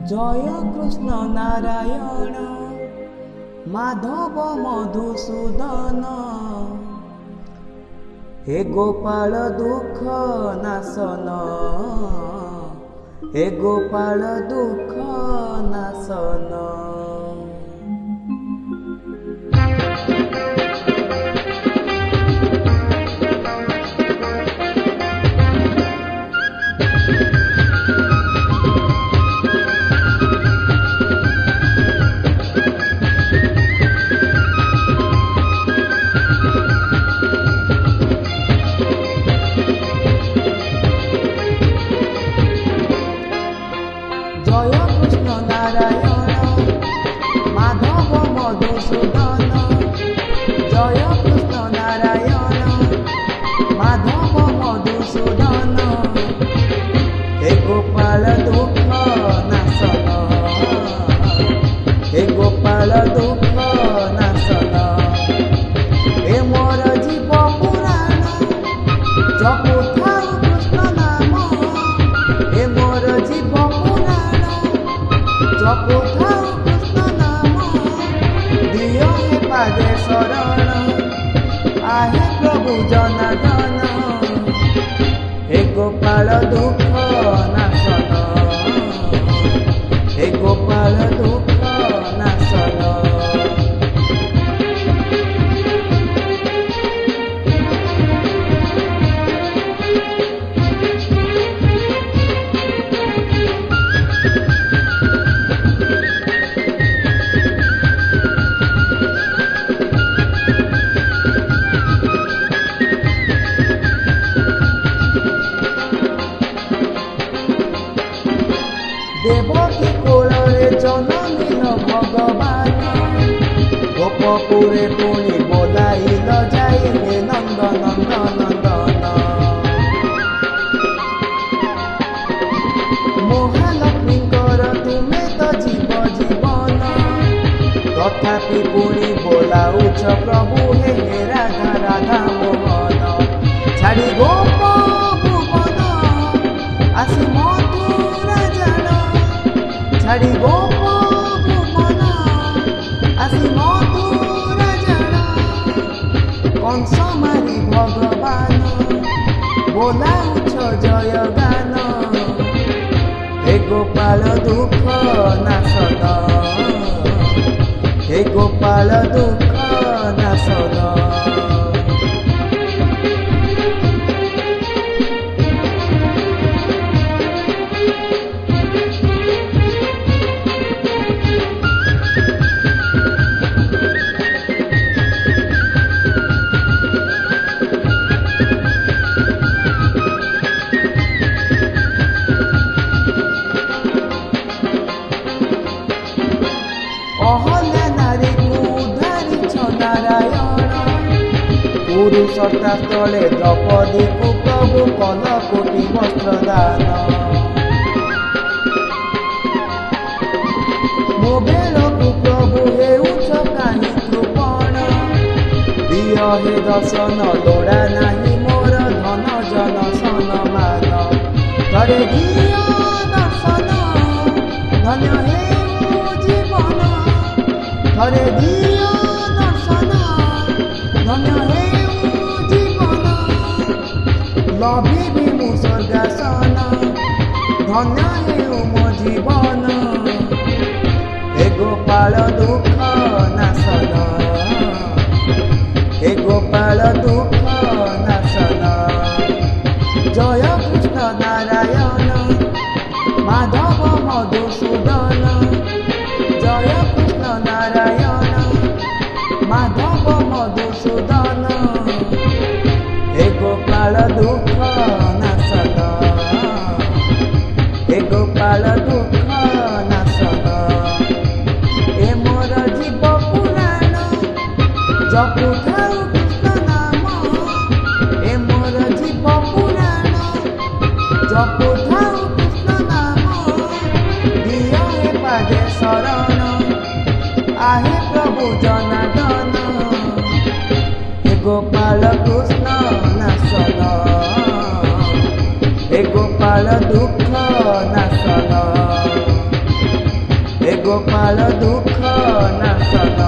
जय कृष्ण नारायण माधव मधुसूदन हे गोपाल दुख नाशन हे गोपाल दुख नाशन। हे गोपाल दुख नाशन हे गोपाल दुख नाशन। देवकी कोଳରେ जनमिल भगवान गोपपुरे पुणी बोलाइल जाइले नंद नंद नंदन। महालक्ष्मीकर तुमे तो जीव जीवन तथापि पुणी बोलाउछ प्रभु हे राधा राधा मोहन। छाड़ी गोप भुवन आसी छाड़ी गोप भुवन आसी मधुर जन कंस मारी भगवान बोलाउछ जय गान। हे गोपाल दुख नाशन हे गोपाल दुख नाशन। पुरुषता स्थले द्रौपदी को प्रभु कल कोटि वस्त्र दान। मो बेल को प्रभु हेउछ काहि कृपण दिय हे दर्शन लोड़ा नाही मोर धन जन सनमान। तरे दिय दर्शन धन्य हेउ जीवन तरे दिय दर्शन धन्य हे लभिबी मु स्वर्गासन धन्य हेउ मो जीवन। हे गोपाल दुख नाशन हे गोपाल दुख नाशन। जय कृष्ण नारायण माधव मधुसूदन जय कृष्ण नारायण माधव मधुसूदन। हे गोपाल दुख नाशन हे गोपाल दुख नाशन। ए मोर जीव पुराण जपुथाउ कृष्ण नाम ए मोर जीव पुराण जपुथाउ कृष्ण नाम। दिय हे पादे शरण आहे प्रभु जनार्दन। हे गोपाल कृष्ण नाशन हे गोपाल दुख नाशन। गोपाल दुख नाशन,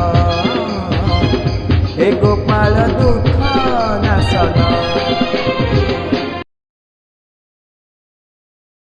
हे गोपाल दुख नाशन।